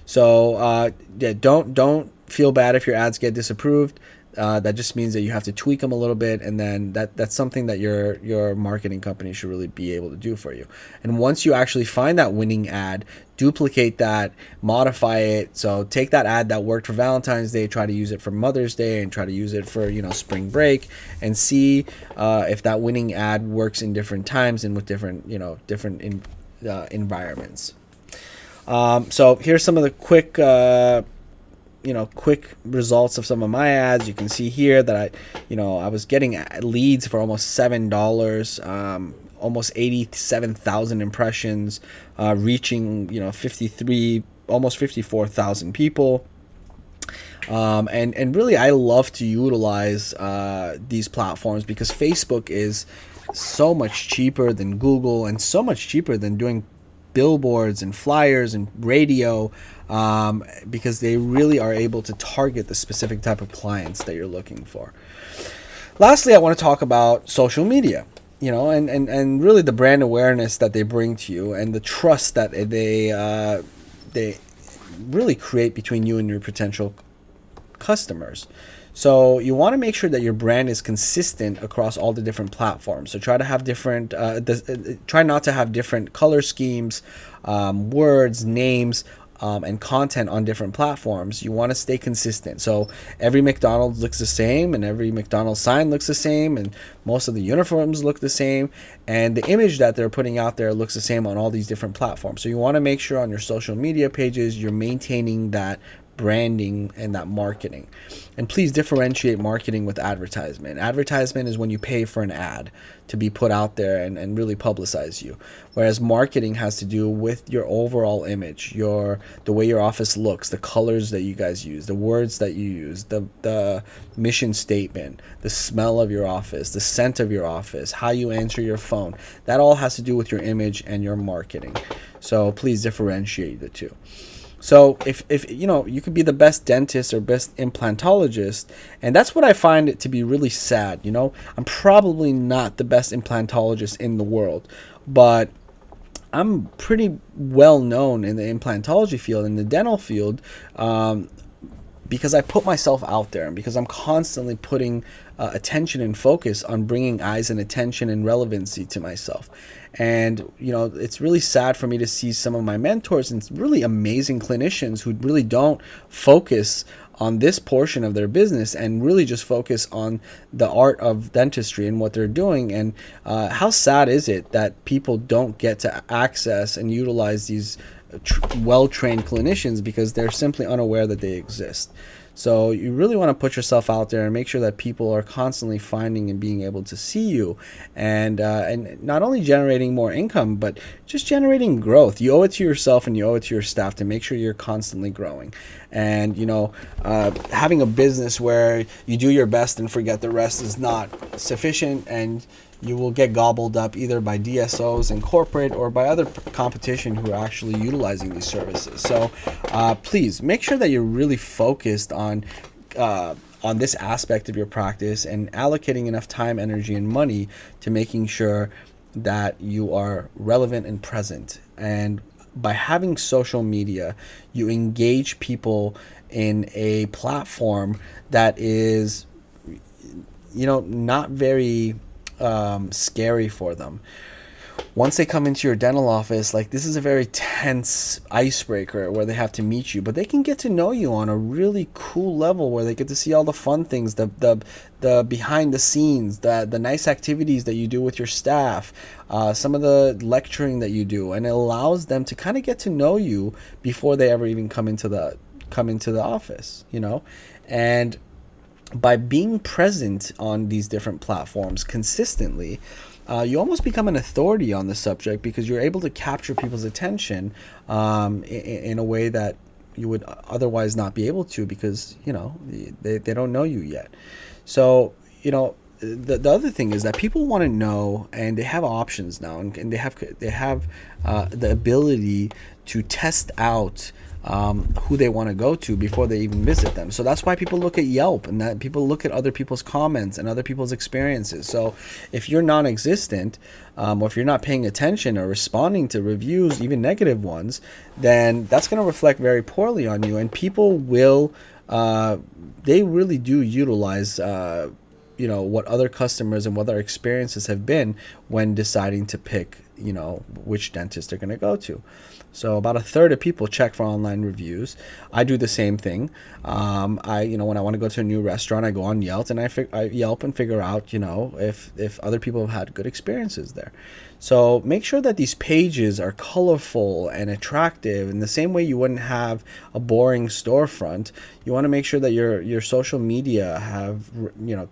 So don't feel bad if your ads get disapproved. That just means that you have to tweak them a little bit, and then that's something that your marketing company should really be able to do for you. And once you actually find that winning ad, duplicate that, modify it. So take that ad that worked for Valentine's Day, try to use it for Mother's Day, and try to use it for spring break, and see if that winning ad works in different times and with different environments. So here's some of the quick results of some of my ads. You can see here that I was getting leads for almost $7, almost 87,000 impressions, reaching almost 54,000 people. And really, I love to utilize these platforms, because Facebook is so much cheaper than Google, and so much cheaper than doing billboards and flyers and radio, because they really are able to target the specific type of clients that you're looking for. Lastly, I want to talk about social media, and really the brand awareness that they bring to you, and the trust that they really create between you and your potential customers. So you want to make sure that your brand is consistent across all the different platforms. So try to have different, try not to have different color schemes, words, names, and content on different platforms. You want to stay consistent. So every McDonald's looks the same, and every McDonald's sign looks the same, and most of the uniforms look the same, and the image that they're putting out there looks the same on all these different platforms. So you want to make sure on your social media pages you're maintaining that branding and that marketing. And please differentiate marketing with advertisement. Advertisement is when you pay for an ad to be put out there and really publicize you. Whereas marketing has to do with your overall image, the way your office looks, the colors that you guys use, the words that you use, the mission statement, the smell of your office, the scent of your office, how you answer your phone. That all has to do with your image and your marketing. So please differentiate the two. So if you could be the best dentist or best implantologist, and that's what I find it to be really sad. I'm probably not the best implantologist in the world, but I'm pretty well known in the implantology field, in the dental field, because I put myself out there and because I'm constantly putting attention and focus on bringing eyes and attention and relevancy to myself. And, it's really sad for me to see some of my mentors and really amazing clinicians who really don't focus on this portion of their business and really just focus on the art of dentistry and what they're doing. And how sad is it that people don't get to access and utilize these well-trained clinicians because they're simply unaware that they exist. So you really want to put yourself out there and make sure that people are constantly finding and being able to see you, and not only generating more income, but just generating growth. You owe it to yourself and you owe it to your staff to make sure you're constantly growing. And having a business where you do your best and forget the rest is not sufficient, and you will get gobbled up either by DSOs and corporate or by other competition who are actually utilizing these services. So please make sure that you're really focused on this aspect of your practice and allocating enough time, energy, and money to making sure that you are relevant and present. And by having social media, you engage people in a platform that is, not very scary for them. Once they come into your dental office, this is a very tense icebreaker where they have to meet you, but they can get to know you on a really cool level where they get to see all the fun things, the behind the scenes, the nice activities that you do with your staff, some of the lecturing that you do, and it allows them to kind of get to know you before they ever even come into the office, and by being present on these different platforms consistently, you almost become an authority on the subject because you're able to capture people's attention in a way that you would otherwise not be able to because, they don't know you yet. So, the other thing is that people want to know, and they have options now, and they have the ability to test out who they want to go to before they even visit them. So that's why people look at Yelp, and that people look at other people's comments and other people's experiences. So if you're non-existent, or if you're not paying attention or responding to reviews, even negative ones, then that's going to reflect very poorly on you. And people will, they really do utilize what other customers and what their experiences have been when deciding to pick, which dentist they're going to go to. So about a third of people check for online reviews. I do the same thing. When I want to go to a new restaurant, I go on Yelp and I Yelp and figure out, if other people have had good experiences there. So make sure that these pages are colorful and attractive. In the same way you wouldn't have a boring storefront, you want to make sure that your social media have,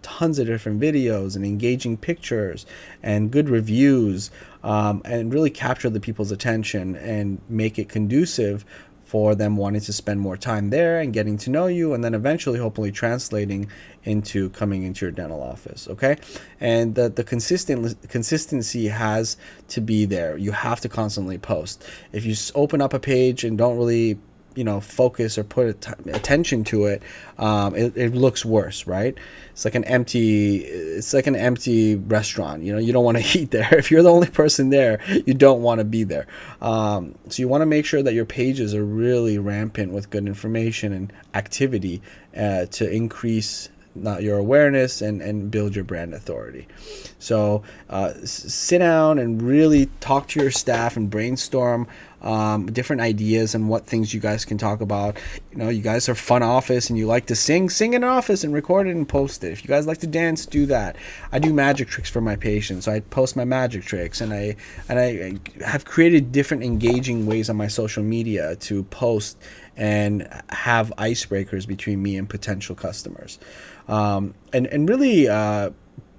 tons of different videos and engaging pictures and good reviews, and really capture the people's attention and make it conducive for them wanting to spend more time there and getting to know you, and then eventually hopefully translating into coming into your dental office. Okay, and the consistency has to be there. You have to constantly post. If you open up a page and don't really focus or put attention to it, it looks worse, right? It's like an empty restaurant. You don't want to eat there. If you're the only person there, you don't want to be there. So you want to make sure that your pages are really rampant with good information and activity to increase your awareness and build your brand authority. So sit down and really talk to your staff and brainstorm different ideas and what things you guys can talk about. You guys are fun office and you like to sing in an office and record it and post it. If you guys like to dance, do that. I do magic tricks for my patients, so I post my magic tricks, and I have created different engaging ways on my social media to post and have icebreakers between me and potential customers. And really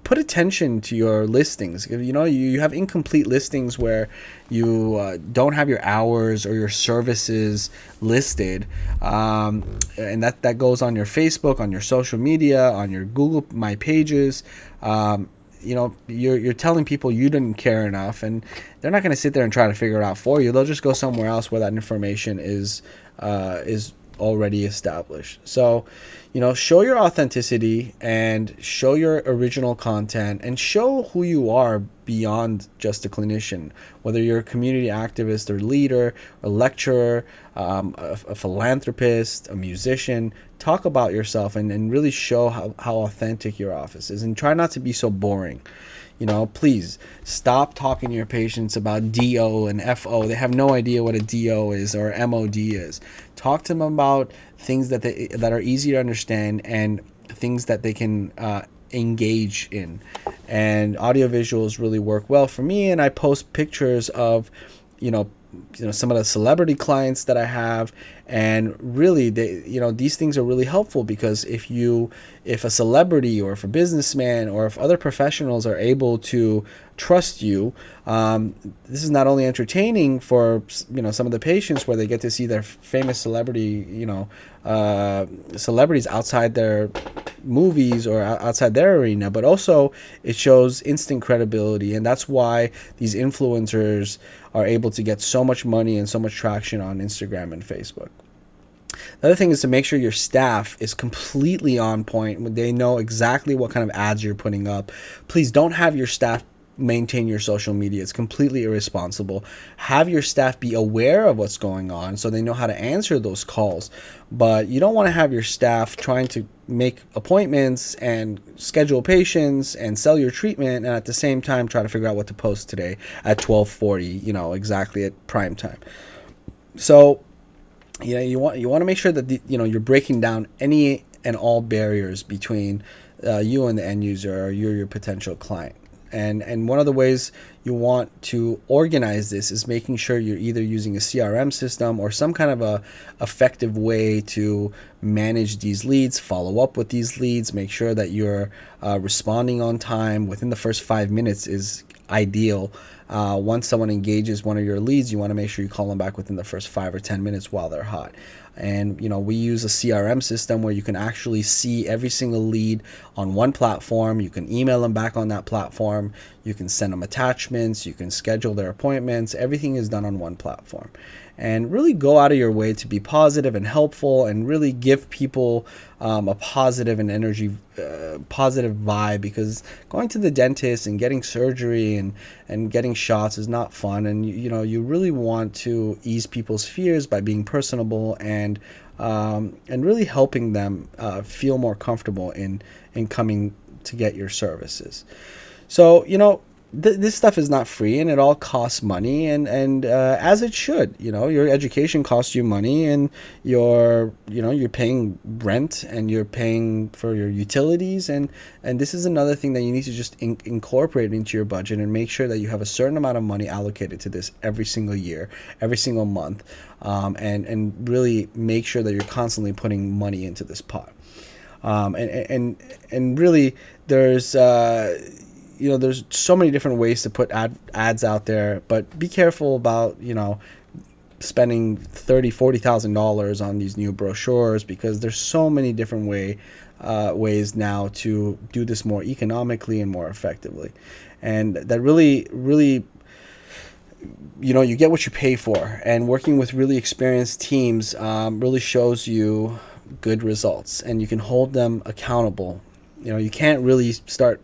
put attention to your listings. You know, you have incomplete listings where you don't have your hours or your services listed, and that goes on your Facebook, on your social media, on your Google My Pages. You know, you're telling people you didn't care enough, and they're not going to sit there and try to figure it out for you. They'll just go somewhere else where that information is already established. So, you know, show your authenticity and show your original content and show who you are beyond just a clinician, whether you're a community activist or leader, a lecturer, a philanthropist, a musician. Talk about yourself and really show how authentic your office is, and try not to be so boring. You know, please stop talking to your patients about DO and FO. They have no idea what a DO is or MOD is. Talk to them about things that are easy to understand and things that they can engage in. And audiovisuals really work well for me. And I post pictures of, you know, some of the celebrity clients that I have, and really these things are really helpful, because if a celebrity or if a businessman or if other professionals are able to trust you, this is not only entertaining for some of the patients, where they get to see their famous celebrities outside their movies or outside their arena, but also it shows instant credibility. And that's why these influencers are able to get so much money and so much traction on Instagram and Facebook. The other thing is to make sure your staff is completely on point. They know exactly what kind of ads you're putting up. Please don't have your staff maintain your social media. It's completely irresponsible. Have your staff be aware of what's going on so they know how to answer those calls. But you don't want to have your staff trying to make appointments and schedule patients and sell your treatment, and at the same time try to figure out what to post today at 12:40, exactly at prime time. So you want to make sure that you're breaking down any and all barriers between you and the end user, or your potential client. And one of the ways you want to organize this is making sure you're either using a CRM system or some kind of a effective way to manage these leads, follow up with these leads, make sure that you're responding on time. Within the first 5 minutes is ideal. Once someone engages one of your leads, you want to make sure you call them back within the first 5 or 10 minutes while they're hot. And we use a CRM system where you can actually see every single lead on one platform. You can email them back on that platform. You can send them attachments. You can schedule their appointments. Everything is done on one platform. And really go out of your way to be positive and helpful, and really give people a positive and positive vibe, because going to the dentist and getting surgery and getting shots is not fun. And you really want to ease people's fears by being personable and really helping them feel more comfortable in coming to get your services. So this stuff is not free, and it all costs money, and as it should. Your education costs you money, and you're paying rent, and you're paying for your utilities, and this is another thing that you need to just incorporate into your budget, and make sure that you have a certain amount of money allocated to this every single year, every single month, and really make sure that you're constantly putting money into this pot. And really, there's there's so many different ways to put ads out there, but be careful about spending $30,000-$40,000 on these new brochures, because there's so many different ways now to do this more economically and more effectively. And that really you get what you pay for, and working with really experienced teams really shows you good results, and you can hold them accountable. You can't really start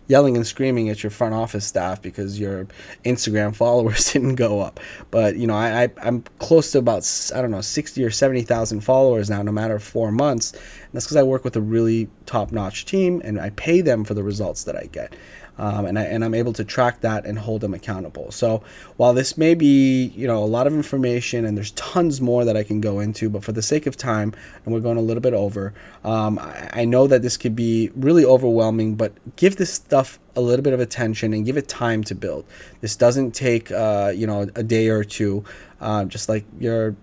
yelling and screaming at your front office staff because your Instagram followers didn't go up. But I'm close to about 60 or 70,000 followers now, no matter 4 months. And that's because I work with a really top-notch team, and I pay them for the results that I get. And I'm able to track that and hold them accountable. So while this may be a lot of information, and there's tons more that I can go into, but for the sake of time, and we're going a little bit over, I know that this could be really overwhelming, but give this stuff a little bit of attention and give it time to build. This doesn't take a day or two, just like your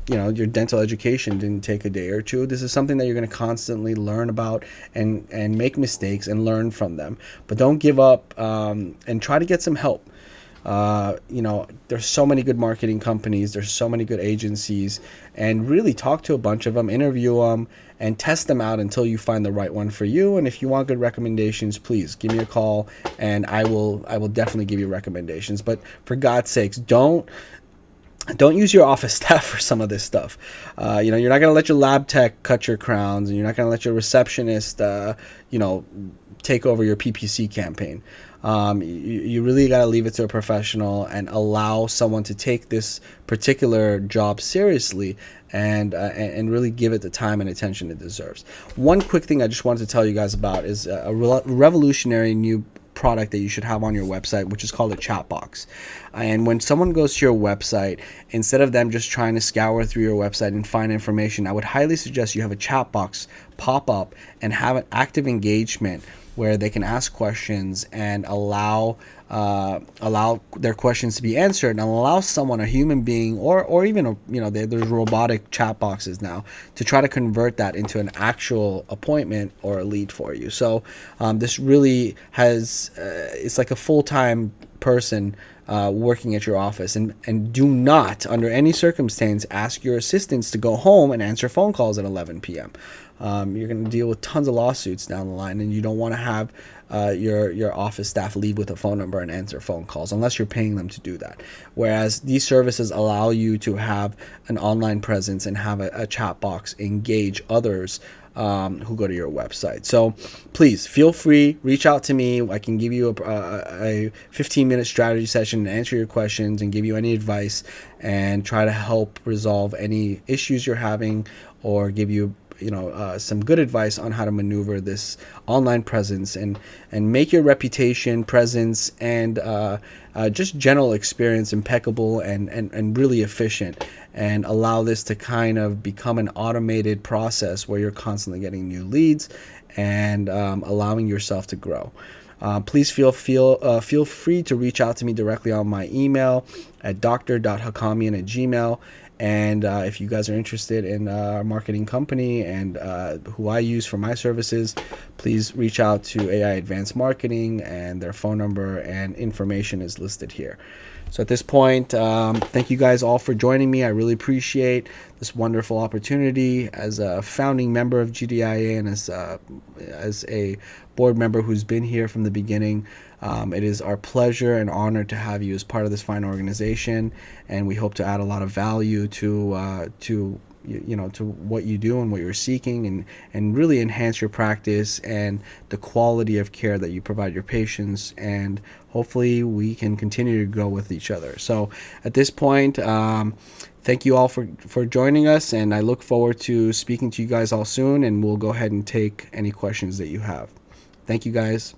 your dental education didn't take a day or two. This is something that you're going to constantly learn about and make mistakes and learn from them. But don't give up, and try to get some help. There's so many good marketing companies, there's so many good agencies, and really talk to a bunch of them, interview them, and test them out until you find the right one for you. And if you want good recommendations, please give me a call, and I will definitely give you recommendations. But for God's sakes, don't use your office staff for some of this stuff. You're not going to let your lab tech cut your crowns, and you're not going to let your receptionist, take over your PPC campaign. You really got to leave it to a professional and allow someone to take this particular job seriously, and really give it the time and attention it deserves. One quick thing I just wanted to tell you guys about is a revolutionary new product that you should have on your website, which is called a chat box. And when someone goes to your website, instead of them just trying to scour through your website and find information, I would highly suggest you have a chat box pop up and have an active engagement where they can ask questions and allow their questions to be answered, and allow someone, a human being, or even there's robotic chat boxes now, to try to convert that into an actual appointment or a lead for you. So this really has it's like a full-time person working at your office. And do not, under any circumstance, ask your assistants to go home and answer phone calls at 11 p.m. You're going to deal with tons of lawsuits down the line, and you don't want to have your office staff leave with a phone number and answer phone calls unless you're paying them to do that. Whereas these services allow you to have an online presence and have a chat box engage others who go to your website. So please feel free, reach out to me. I can give you a 15-minute strategy session and answer your questions and give you any advice and try to help resolve any issues you're having, or give you some good advice on how to maneuver this online presence and make your reputation, presence, and just general experience impeccable and really efficient, and allow this to kind of become an automated process where you're constantly getting new leads and allowing yourself to grow. Please feel free to reach out to me directly on my email at dr.hakhamian@gmail.com. And if you guys are interested in our marketing company and who I use for my services, please reach out to AI Advanced Marketing, and their phone number and information is listed here. So at this point, thank you guys all for joining me. I really appreciate this wonderful opportunity as a founding member of GDIA and as a board member who's been here from the beginning. It is our pleasure and honor to have you as part of this fine organization, and we hope to add a lot of value to what you do and what you're seeking, and really enhance your practice and the quality of care that you provide your patients, and hopefully we can continue to grow with each other. So at this point, thank you all for joining us, and I look forward to speaking to you guys all soon, and we'll go ahead and take any questions that you have. Thank you guys.